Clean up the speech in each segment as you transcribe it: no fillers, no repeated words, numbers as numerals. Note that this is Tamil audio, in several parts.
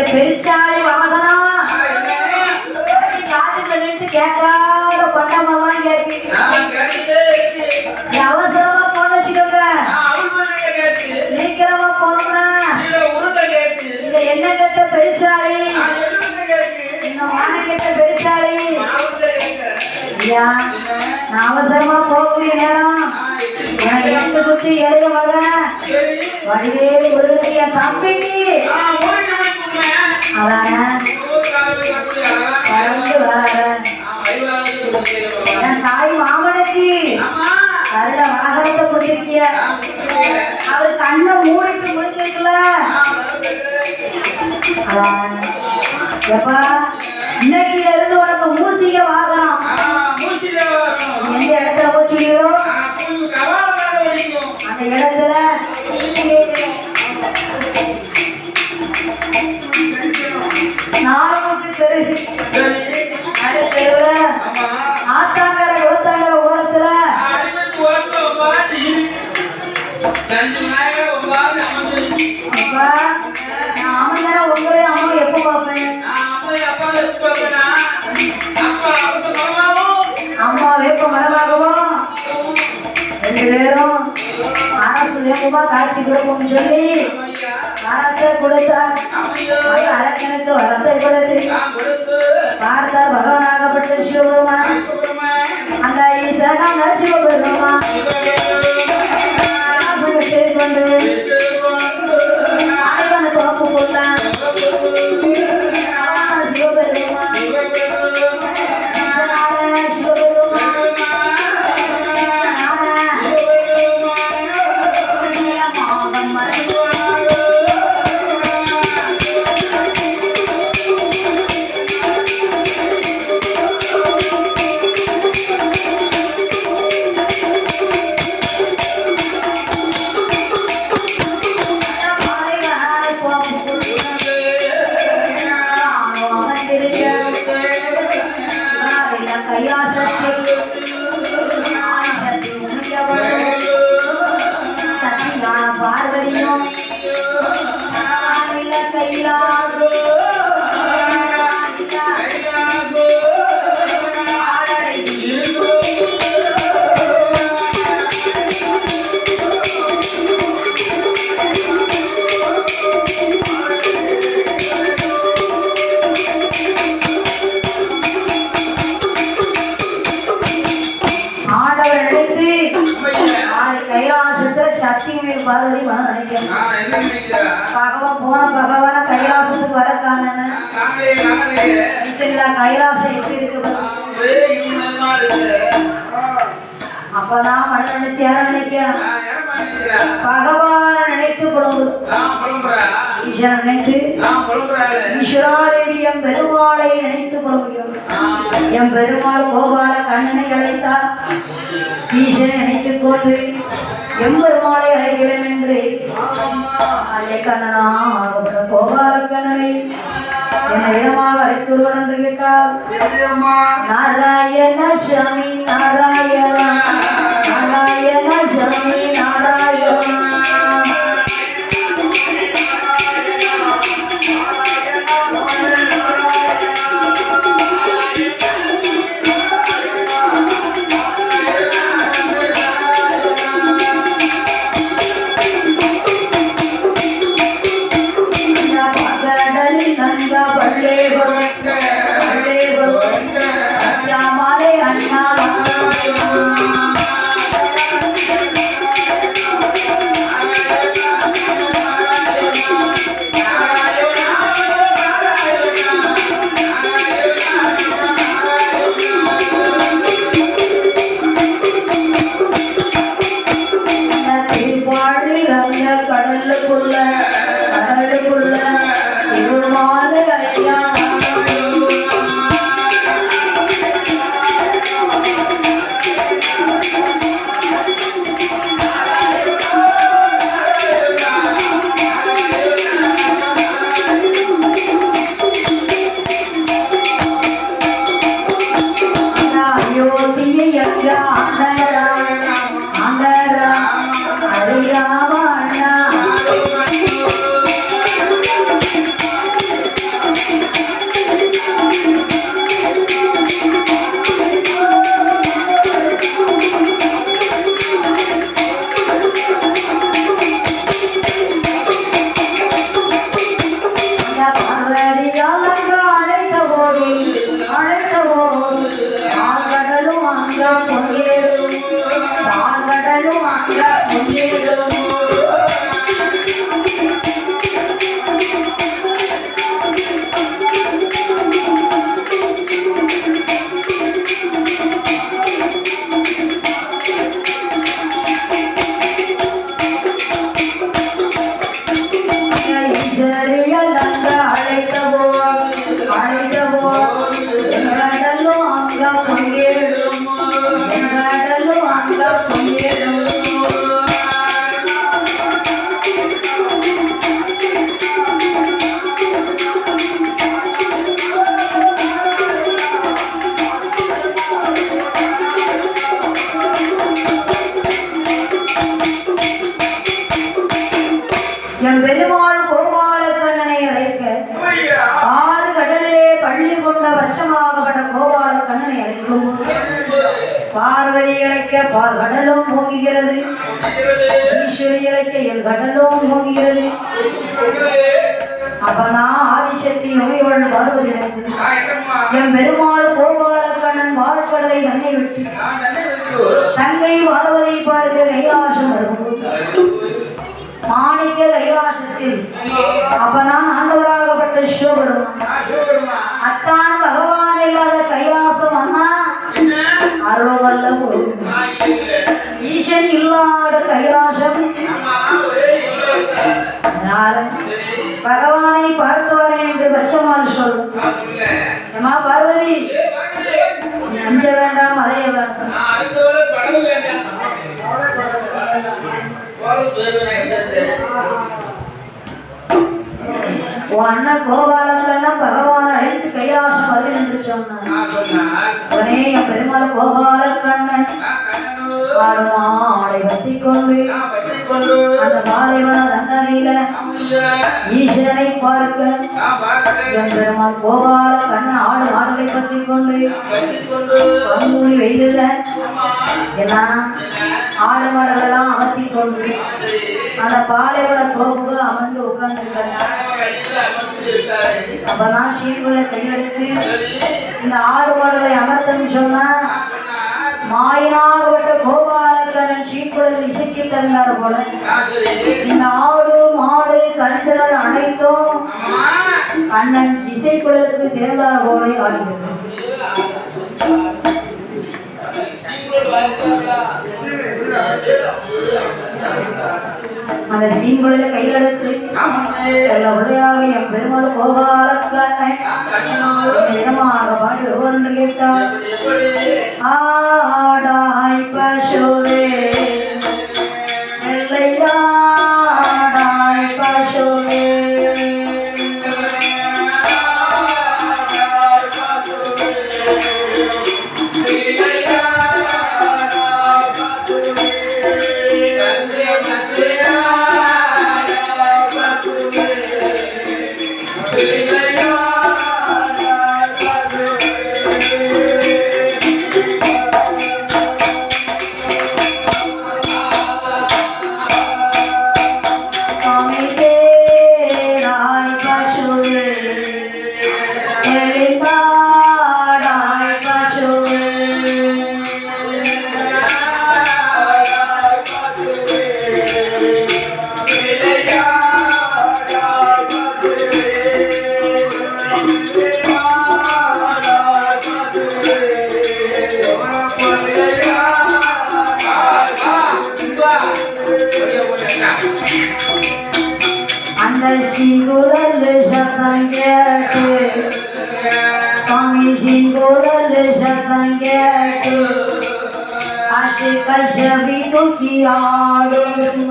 பெருச்சாலை வாகனம் காத்து பண்ணிட்டு கேட்காத பண்டமெல்லாம் கேட்கு அவசரமா போன வச்சுக்கோங்க சீக்கிரமா போகணும் இங்க என்ன கெட்ட பெருச்சாலை இந்த மான கெட்ட பெருச்சாலை ஐயா நான் அவசரமா போகக்கூடிய நேரம் எனக்கு எட்டு குத்தி எழுத மகன் வடிவேலு முருகனுக்கு என் தம்பிக்கு என் தாய் மாமனுக்கு கருட வாகனத்தை கொடுத்திருக்கிய அவர் கண்ணை மூடிட்டு முடிச்சிருக்கல எப்பா இன்னைக்கு இருந்து உனக்கு மூசிக வாகனம் எந்த இடத்துல போச்சுடியோ அந்த இடத்துல நானுக்கு தெரியுது தெருவுல ஆத்தாங்கர ஓத்தாங்கர ஓரத்துல அப்பா நான் அம்மன் உங்களே அம்மா எப்போ பார்ப்பேன் அம்மா வேப்ப மரமாகவும் ரெண்டு பேரும் அரசு வேப்பமா காட்சி கொடுப்போம்னு சொல்லி வரத்தை கொடுத்தார் அரக்கனுக்கு வரத்தை கொடுத்து பார்த்தார் பகவானாகப்பட்ட சிவபெருமான் அந்த ஈசனாக சிவபெருமான் கொண்டு ஆய்வனை தோப்பு போட்டான் சிவபெருமான் பார்வதியும் பார்வதி மனம் நினைக்கிறேன் பகவான் போன பகவான கைலாசத்துக்கு வர காணன கைலாசம் எப்படி இருக்கு அப்பதான் மனதில் நினைச்சு யார நினைக்க பகவான நினைத்து புலம்புகிறோம். ஈஸ்வரன் நினைத்து ஈஸ்வராதேவி எம் பெருமாளை நினைத்து புலம்புகிறோம். எம் பெருமாள் கோபால கண்ணனை அழைத்தார். ஈஸ்வரன் நினைத்துக் கொண்டு எம்பெருமாளை அழைக்கிறேன் என்று அல்லை கண்ணனா கோபால கண்ணனை என்ன விதமாக அழைத்து வருவார் என்று கேட்டார். நாராயண சாமி நாராயண நாராயண சாமி நாராயண என் பெருமாள் கோபால கண்ணனை அழைக்க 6 கடலிலே பள்ளி கொண்ட வச்சமாகப்பட்ட கோபால கண்ணனை அழைக்கும். பார்வதி அழைக்க கடலும் மூங்குகிறது, ஈஸ்வரி அழைக்க என் கடலும் மூங்குகிறது. அப்பதான் ஆதிசக்தி நோய்வள் பார்வதி அழைத்து என் பெருமாள் கோபால கண்ணன் வாழ்கடலை தன்னை விட்டு தங்கை பார்வதி பார்க்க கைலாசம் வரும்போது மாணிக்க கைலாசத்தில் அப்பதான் ஆண்டவராகப்பட்ட சிவபெருமான் அத்தான் பகவான் இல்லாத கைலாசம் அண்ணா அருளவல்ல ஈசன் இல்லாத கைலாசம். பகவானை பார்த்து வரேன் என்று பச்சமால் சொல்லும். ஏமா பார்வதி நீ அஞ்ச வேண்டாம் அதைய வேண்டாம். அண்ணன் கோபாலக்கண்ணன் பகவான் அழைத்து கைலாசம் வருவேன் என்று சொன்னார். உடனே என் பெருமாள் கோபாலக்கண்ணன் ஆடை பத்தி கொண்டு அந்த பாலைவன தன்னதியில ஈஸ்வரனை பார்க்க என் பெருமாள் கோபாலக்கண்ணன் ஆடுகளை பத்தி கொண்டு பங்குனி வெயிலில் எல்லாம் ஆடு மாடுகளெல்லாம் அமர்த்தி கொண்டு அந்த பாலைவன தோப்புக்கு அமர்ந்து உட்கார்ந்துருக்காங்க. அப்பதான் சீர்குள்ள கையெடுத்து இந்த ஆடு மாடுகளை அமர்த்தன்னு சொன்னா மாயினாகப்பட்ட கோபாலக்கண்ணன் சீர்குழல் இசைக்கு தந்தார் போல இந்த ஆடு மாடு கழுத்துகள் அனைத்தும் அண்ணன் இசைக்குழலுக்கு தேர்ந்தார் போல ஆடுகிறது. அந்த சீன்குழையில கையில் எடுத்து செல்ல உடையாக என் பெருமாள் கோபாலக்கண்ணை விதமாக பாடி வருவார் என்று கேட்டார். ஆடாய் பசுவே வெள்ளையாடாய் பசுவே அந்த சிங்குரல் சத்தம் கேட்டு சுவாமி சிங்குரல் சத்தம் கேட்டு ஆஷி கஷபி தூக்கி ஆடும்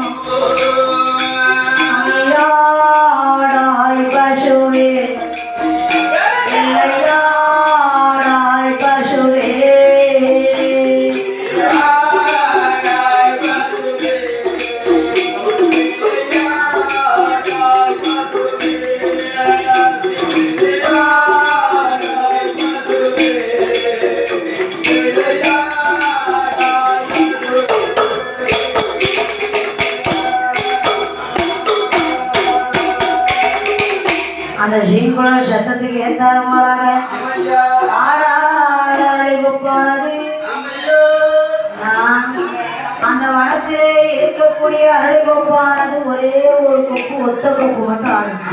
ஆடாய் பசுவே ஆடாய் பசுவே அந்த சீன்குழல் சத்தத்துக்கு ஏத்தாரமாக ஆடாடி குப்பாது. அந்த வனத்திலே இருக்கக்கூடிய அரளி கொப்பானது ஒரே ஒரு கொப்பு, ஒத்த கொப்பு மட்டும் ஆடும்.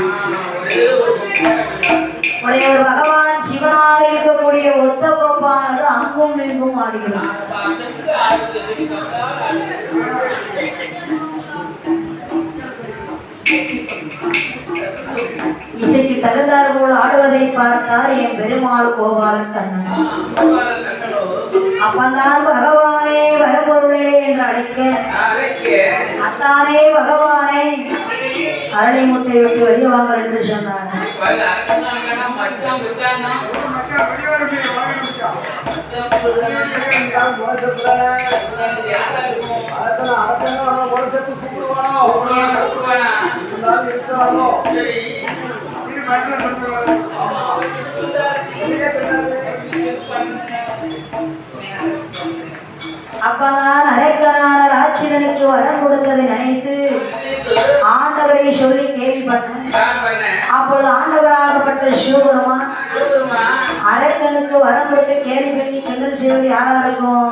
உடையவர் பகவான் சிவனார் இருக்கக்கூடிய ஒத்த கொப்பானது அங்கும் இங்கும் ஆடுகிறான். இசைக்கு தகுந்தார் போல் ஆடுவதை பார்த்தார் என் பெருமாள் கோபாலக்கண்ணன். அப்பந்தான் பகவானே வரப்பொருளே என்று அழைக்க அத்தானே பகவானே அரளி முட்டை விட்டு வெளிவாங்க என்று சொன்னார். அப்பதான் அரக்கனான ராட்சிதனுக்கு வரம் கொடுத்ததை நினைத்து ஆண்டவரை சொல்லி கேள்விப்பட்டேன். அப்பொழுது ஆண்டவராகப்பட்ட சிவபெருமான் அரக்கனுக்கு வரம் கொடுத்து கேள்வி பண்ணி கிண்டல் செய்வது யாரா இருக்கும்?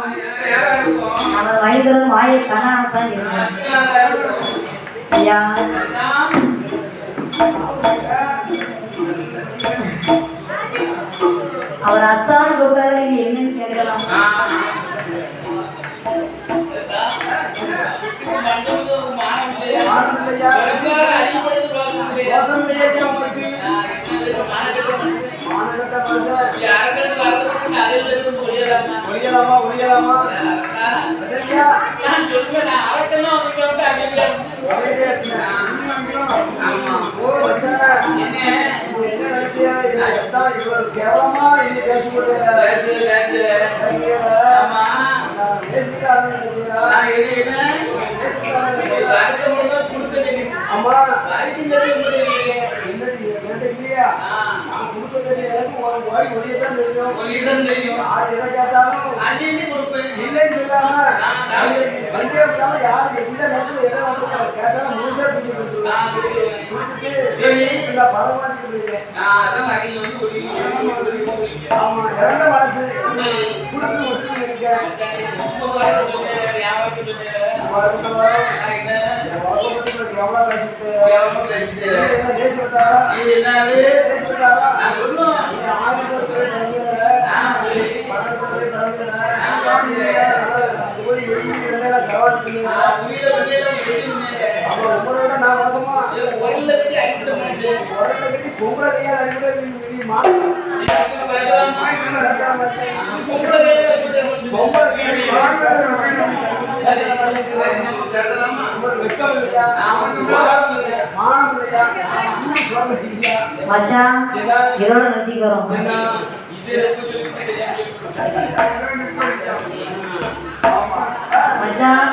நமது மைந்தரன் வாயை கண்ணாத்தான் இருந்தார். ஐயா அவர் அத்தான் கூட்டாரு, நீங்க என்னன்னு கேட்கலாம். கேவலமா இனி பேசக்கூட மனசு பிள்ளைங்க. புரியல புரியல புரியல. அப்ப உங்களை விட நான் மோசமா? ஒருல கட்டி அடிக்கிட்ட மனுஷன். உரல்ல கட்டி பொம்பளை கையால அடிக்கிட்ட நீ மாட்டு. நீ பேசாம பயப்படாம என்ன பேசாம இருக்க? பொம்பளை கையில அடிக்கிட்ட மனுஷன். பொம்பளை கையால மாட்டு பேசுற மாதிரி கதலாமா உங்களுக்கு வெட்கம் இல்லையா? மானம் இல்லையா? மானம் இல்லையா? இன்னும் சொல்ல இல்லையா? மச்சான் இதோட நிறுத்திக்கிறோம். என்ன இது எனக்கு சொல்லிட்டீங்க. ஆமா. மச்சான்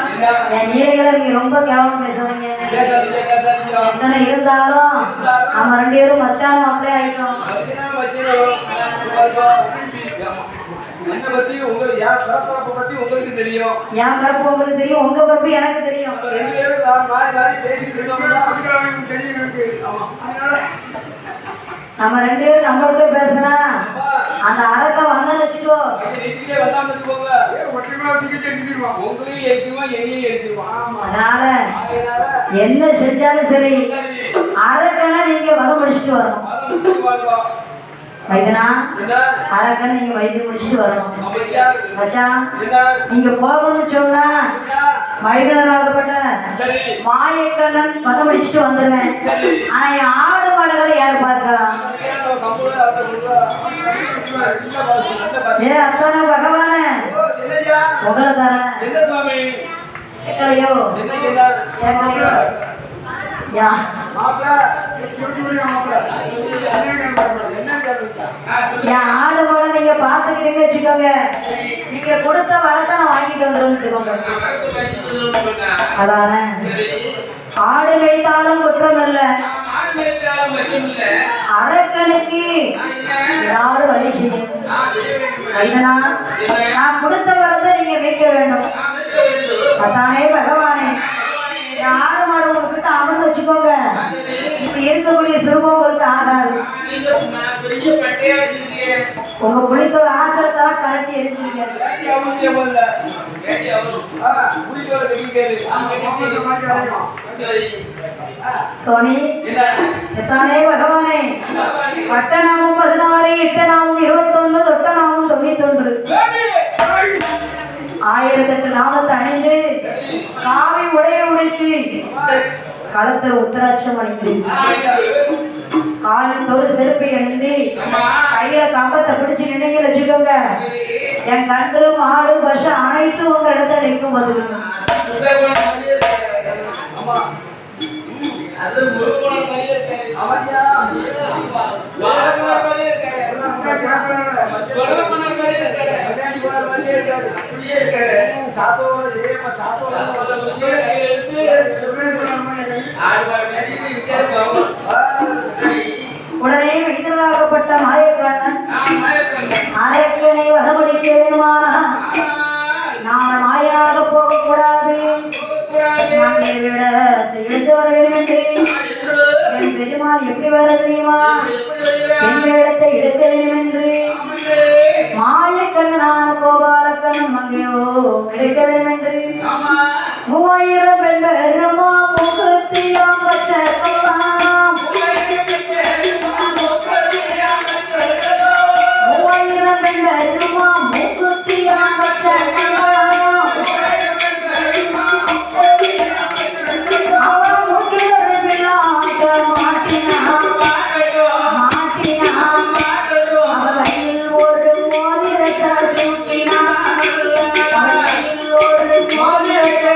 என் நீரைகளை நீங்க ரொம்ப கேவலம் பேசுறீங்க. பேசாதீங்க பேசாதீங்க. எத்தனை இருந்தாலும் நம்ம 2 பேரும் மச்சான் மாப்பிள்ளை ஆயிட்டோம். என்ன பத்தி உங்களுக்கு யார் பிறப்பை பத்தி உங்களுக்கு தெரியும். என் பிறப்பு உங்களுக்கு தெரியும், உங்க பிறப்பு எனக்கு தெரியும். நம்ம 2 பேரும் மாறி மாறி பேசிட்டு இருக்கோம். தெரியும் எனக்கு. ஆமா. அதனால நம்ம 2 பேரும் நம்மள்கிட்ட பேசினா அந்த அரக்க வந்தா வச்சுக்கோ. நீட்டிலே வந்தாம வச்சுக்கோங்க. ஒற்றுமையா டிக்கெட் எடுத்துருவோம். உங்களையும் எரிச்சிருவோம், என்னையும் எரிச்சிருவோம். ஆமா. அதனால என்ன செஞ்சாலும் சரி அரக்கனை நீங்க வதம் முடிச்சுட்டு வரணும். அதை முடிச்சு வாங்குவோம். மைதனா என்ன? அரக்கன் நீங்க வைத்தியம் முடிச்சுட்டு வரணும். அமைதியா மச்சான் என்ன? நீங்க போகணும்னு சொன்னா மைதனாகப்பட்ட சரி மாயக்கண்ணன் வதம் முடிச்சுட்டு வந்துடுவேன். சரி. ஆனா என் ஆடு மாடுகளை யார் பார்க்கா? ஏ அத்தானே பகவானே உங்களை தரேன். என்ன சுவாமி? கேட்கலையோ என்ன கேட்கலையோ யா என் ஆடு மாடை நீங்க பார்த்துக்கிட்டீங்கன்னு வச்சுக்கோங்க, நீங்க கொடுத்த வரத்தை நான் வாங்கிட்டு வந்துடுவேன் வச்சுக்கோங்க. அதானே ஆடு வைத்தாலும் குற்றம் இல்ல, அரக்கனுக்கு ஏதாவது வழி செய்யும். ஐதனா நான் கொடுத்த வரத்தை நீங்க வைக்க வேண்டும். அதானே பகவானே என் ஆடு மாடு உங்ககிட்ட அமர்ந்து வச்சுக்கோங்க. இப்ப இருக்கக்கூடிய சிறுவம் உங்களுக்கு ஆகாது. உங்க குளித்த ஆசிரத்தெல்லாம் கரட்டி எடுக்கிறீங்க. சுவாமி எத்தானே பகவானே பட்டநாமம் 16, எட்டநாமம் 21, தொட்டநாமம் 91, 1008 நாமத்தை அணிந்து காவி உடைய உடைத்து களத்தில் உத்தராட்சம் அணிந்து காலில் ஒரு செருப்பை அணிந்து கையில கம்பத்தை பிடிச்சு நினைங்க வச்சுக்கோங்க. என் கன்று மாடு பஸ் அனைத்து உங்க இடத்துல நிற்கும் பதிலுங்க. அது முருகன மாதிரி இருக்கு. அமைதியா வாரமன மாதிரி இருக்கு. சொல்றமன மாதிரி இருக்கு. கல்யாணி போற மாதிரியே இருக்காரு. அப்படியே இருக்காரு. சாத்தோ ஏமா சாத்தோ கை எடுத்து ஆடு மாடு மேய்ச்சிட்டு விட்டாரு பாவம். உடனே வைத்தியராகப்பட்ட மாயக்கண்ணன் அரக்கனை வதமுடிக்க வேண்டுமானா நான் மாயனாக போகக்கூடாது, நான் என் விட எடுத்து வர வேண்டும் என்று என் பெருமாள் எப்படி வர தெரியுமா? என் வேடத்தை எடுக்க வேண்டும் என்று மாயக்கண்ணனான கோபாலக்கண்ணன் அங்கேயோ எடுக்க வேண்டும் என்று 3000 பெண் பெருமா முகத்தியாம் பச்சைக்கலாம் 3000 பெண் பெருமா முகத்தியாம் பச்சைக்கலாம் அவன் முக்கியவர் பிள்ளாக மாட்டினான் அவன் கையில் ஒரு மோதிரத்தை சூட்டினான் அவன் கையில் ஒரு மோதிரத்தை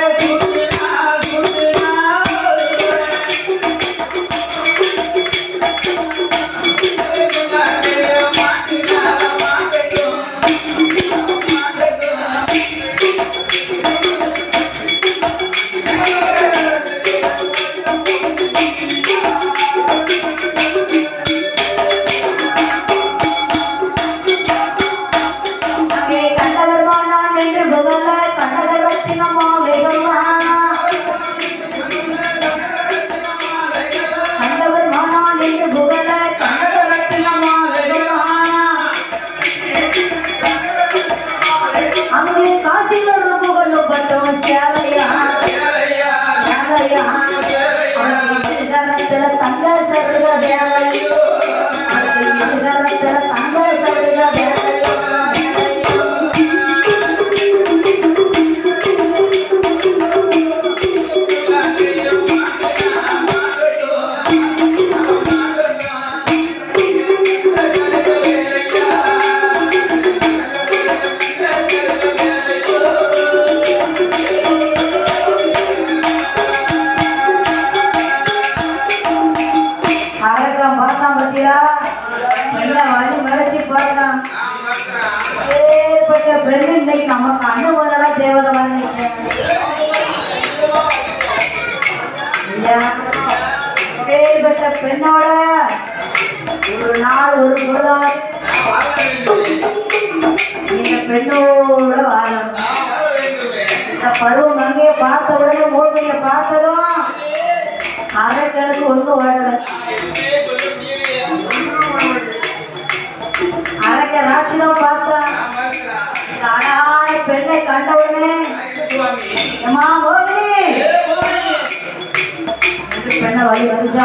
ஐயா பேர்பட்ட பெண்ணோட ஒரு நாள் ஒரு பொழுதாய் இந்த பெண்ணோட வாழணும். இந்த பருவம் அங்கேயே பார்த்த உடனே மூழ்கிய பார்த்ததும் அதற்கு ஒண்ணு வாழல. அரக்க ராட்சிதம் பார்த்தா இந்த அழகான பெண்ணை கண்ட உடனே ஏமா மோகினி பெண்ணை வழி வந்துச்சா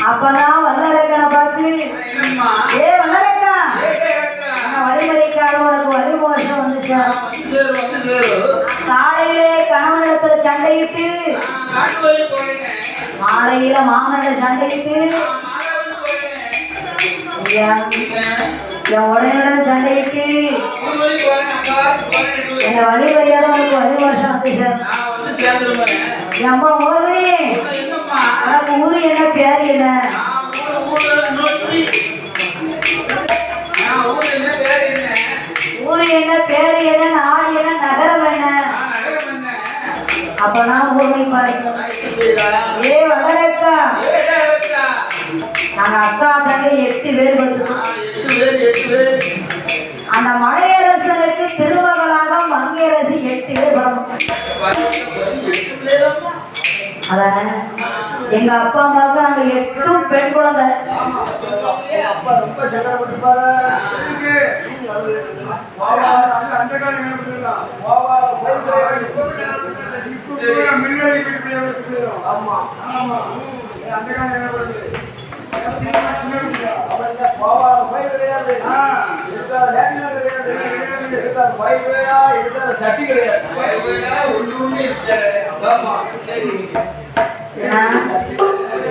அப்பதான் வல்லரக்கனை பார்த்து ஏ வல்லரக்கா வழிமறிக்காத உனக்கு வலி மோஷம் வந்துச்சா காலையிலே கணவனிடத்துல சண்டையிட்டு மாலையில மாமனிட சண்டையிட்டு ஐயா என் உடனே சண்டையிட்டு என்ன வழி மரியாதை உனக்கு வலி மோஷம் வந்துச்சா அம்மா மோகினி உனக்கு ஊரு என்ன பேரு என்ன ஊரு என்ன பேரு என்ன நாடு என்ன நகரம் என்ன அப்பதான் மோகினி பாருங்க ஏ வளரக்கா நாங்க அக்கா தங்க 8 பேர் வந்துட்டோம் அந்த மலையரசனுக்கு திருமகளாக மங்கையரசி 8 பேர் வரணும் அதானே எங்க அப்பா அம்மாவுக்கு அங்க 8 பெண் குழந்தை அப்பா ரொம்ப சங்கடப்பட்டுப்பாரு அந்த காலம் ஆமா ஆமா அந்த காலம் என்ன பண்ணுது சட்டி கிடையாது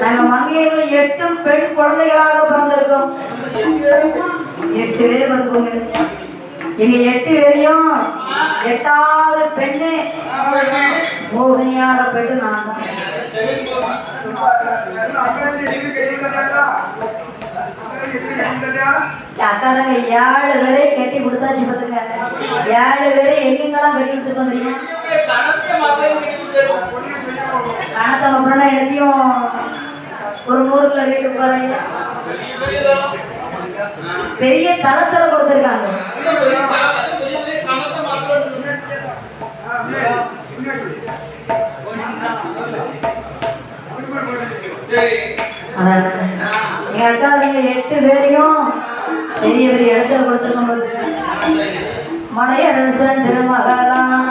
நாங்க மங்கையர்கள் 8 பெண் குழந்தைகளாக பிறந்திருக்கோம் 8 பேர் வந்துக்கோங்க எங்க 8 பேரையும் 8வது பெண்ணு மோகினியாக பெண்ணு நான் தான் அக்கா தாங்க 7 பேரை கட்டி கொடுத்தாச்சு பார்த்துங்க 7 பேரை எங்கெங்கெல்லாம் கட்டி கொடுத்துருக்கோம் தெரியுமா கணத்தை அப்புறம்னா எல்லாத்தையும் ஒரு 100 கிலோ வீட்டுக்கு போறீங்க பெரிய தளத்துல கொடுத்துருக்காங்க எங்க அக்கா நீங்க 8 பேரையும் பெரிய பெரிய இடத்துல கொடுத்துருக்கும் மலையரசன் திருமகளாம்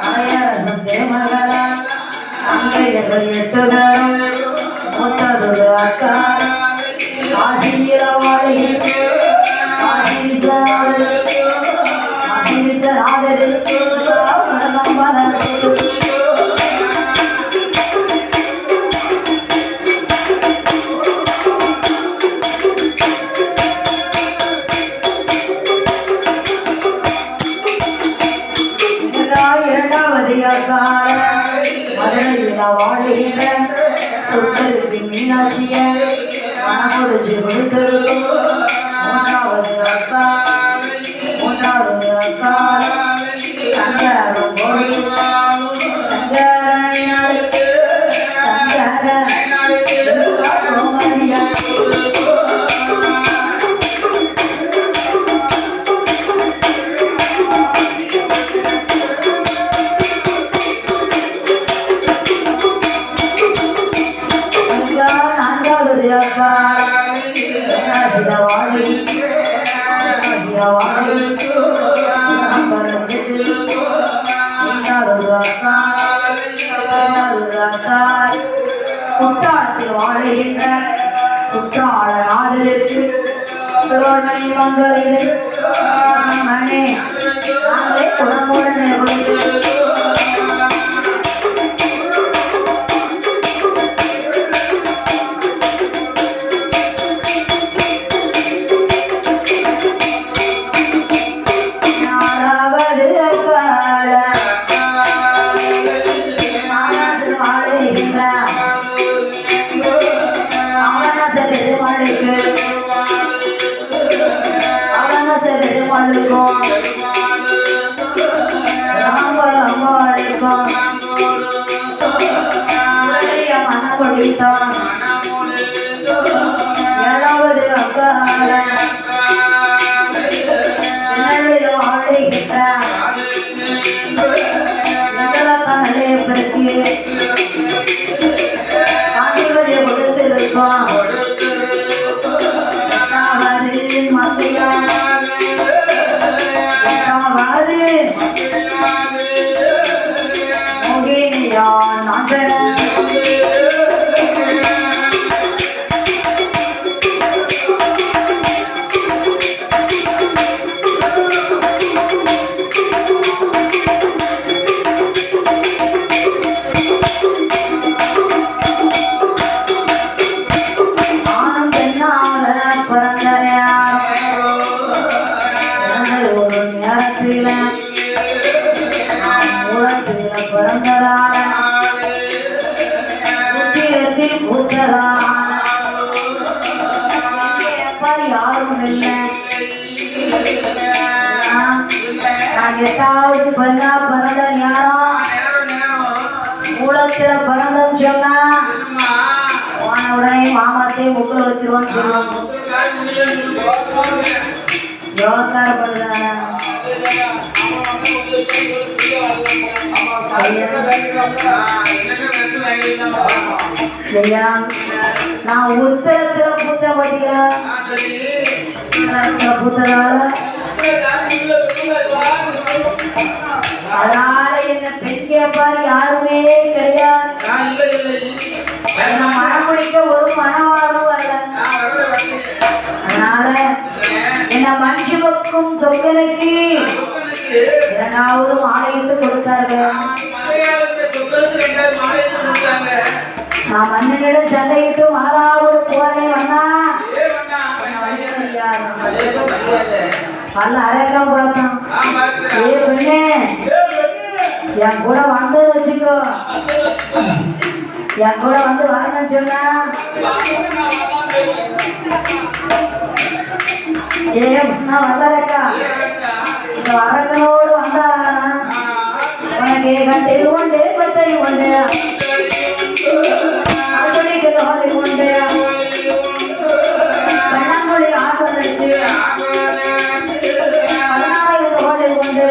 மலையரசன் திருமகளாம் அங்கே 8 பேரும் மூத்தது அக்கா ஆசியில வாழுகின்ற சொற்களுக்கு மீனாட்சிய மனமுடிச்சு கொடுத்திருக்கும் 3வது அக்கா சங்கரம் போய் சங்கரனையாருக்கு சோமரியா குற்றாலத்தில் வாழுகின்ற குற்றால நாதருக்கு திருவண்ணனை மங்களில் மணி நாங்களே குணமுடனே கொடுத்து இதெல்லாம் நிறைய பேருக்கு ஆதிபதியை கொடுத்து இருக்கோம் மோகினியா நான் பெற எட்டாவது பண்ணா பிறந்த நேரம் மூலத்துல பிறந்தம் சொன்னா போன உடனே மாமாத்தையே முக்கில் வச்சிருவான்னு சொல்லுவாங்க. யோகார பண்ணுறாங்க. ஐயா நான் உத்தரத்துல பூத்த பார்த்தீங்களா? பூத்ததால அதனால என்ன பெண் கேட்பாரு யாருமே கிடையாது. என்ன மனம் முடிக்க ஒரு மனவாழ்வு வரல. அதனால என்ன மனுஷனுக்கும் சொக்கனுக்கு இரண்டாவது மாலையிட்டு கொடுத்தார்கள். நான் மன்னனிடம் சண்டையிட்டு மாதாவோடு போறனே வந்தா பல்ல அரைக்கம் பார்த்தோம். ஏ பெண்ணே என் கூட வந்து வச்சுக்கோ, என் கூட வந்து வரணும்னு சொன்னா ஏ பொண்ணா வந்தரக்கா இந்த அரக்கனோடு வந்தானா உனக்கு கட்டில் உண்டு பத்தை உண்டு அடிக்க தோண்டி உண்டு பெண்ணாமொழி ஆடுவதற்கு 16 தோண்டி உண்டு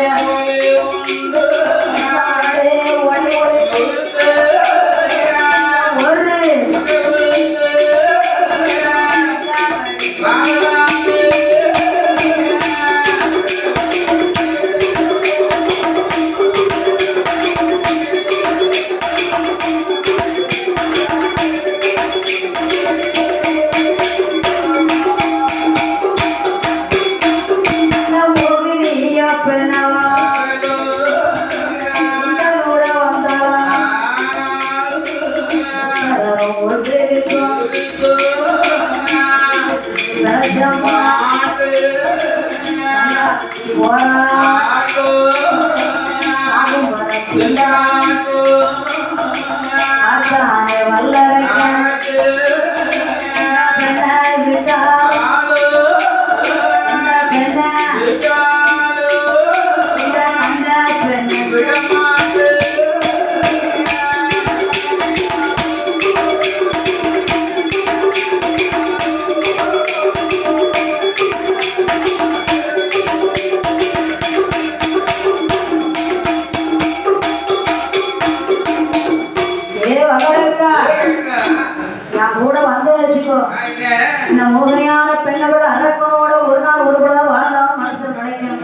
இந்த மோகனையான பெண்ணோட அரக்கனோட ஒரு நாள் ஒரு பொழுது வாழ்ந்தாலும் மனசு நினைக்கணும்.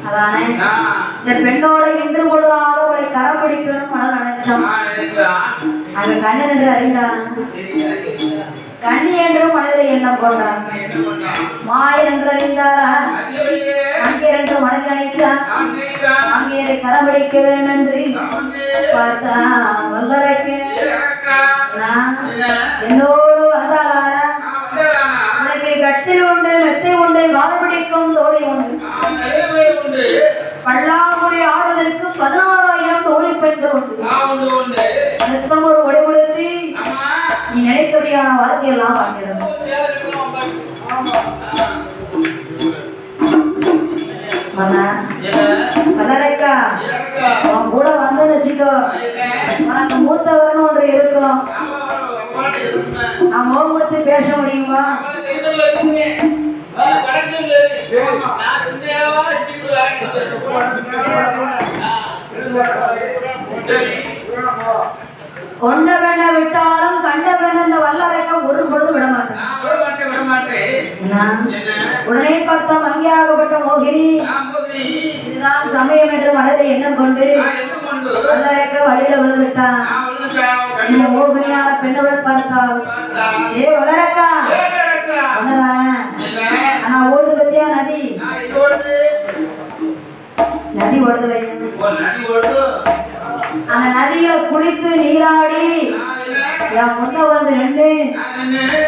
அதானே இந்த பெண்ணோட இன்று பொழுதாக அவளை கரம் பிடிக்கணும் மன நினைச்சோம். அங்க கண்ணன் என்று அறிந்தார், கண்ணி என்று மனதில் எண்ணம் கொண்டார், மாயர் என்று அறிந்தாரா அங்கே என்று மனதில் நினைத்தார், அங்கே கரம் பிடிக்க வேண்டும் என்று பார்த்தா வல்லரைக்கு என்னோடு வந்தாரா உனக்கு கட்டில் உண்டு மெத்தை உண்டு வால் பிடிக்கும் தோழி உண்டு பல்லாங்குடி ஆடுவதற்கு 16,000 தோழி பெண்கள் உண்டு. அதுக்கும் ஒரு ஒளி கொடுத்து நீ நினைக்கபடியான வாழ்க்கையெல்லாம் வாழ்கிறது. கல்லறைக்கா உன் கூட வந்து வச்சுக்கோ, உனக்கு மூத்தவர்னு ஒன்று இருக்கும். நான் முகம் கொடுத்து பேச முடியுமா? நீ படத்துல இரு. நான் சின்னையாவா சிட்டிக்குள்ள கொண்ட பெண்ணை விட்டாலும் கண்ட பெண்ணை இந்த வல்லரைக்க ஒரு பொழுது விட மாட்டேன். நான் விட மாட்டேன். உடனே பார்த்தா மங்கியாகப்பட்ட மோகினி இதுதான் சமயம் என்று மனதில் எண்ணம் கொண்டு வல்லரைக்க வழியில விழுந்துட்டான். இந்த மோகினியான பெண்ணவள் பார்த்தாள். ஏ வல்லரக்கா ஒண்ணுதானே? ஆனா ஓடுது பத்தியா நதி? நதி ஓடுது வைக்க அந்த நதியில குளித்து நீராடி என் முன்ன வந்து நின்று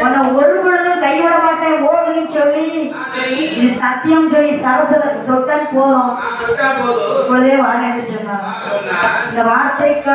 உன்னை ஒரு பொழுதும் கைவிட மாட்டேன் ஓடுன்னு சொல்லி இது சத்தியம் சொல்லி சரசல தொட்டால் போதும் இப்பொழுதே வாங்க சொன்னாங்க. இந்த வார்த்தைக்கு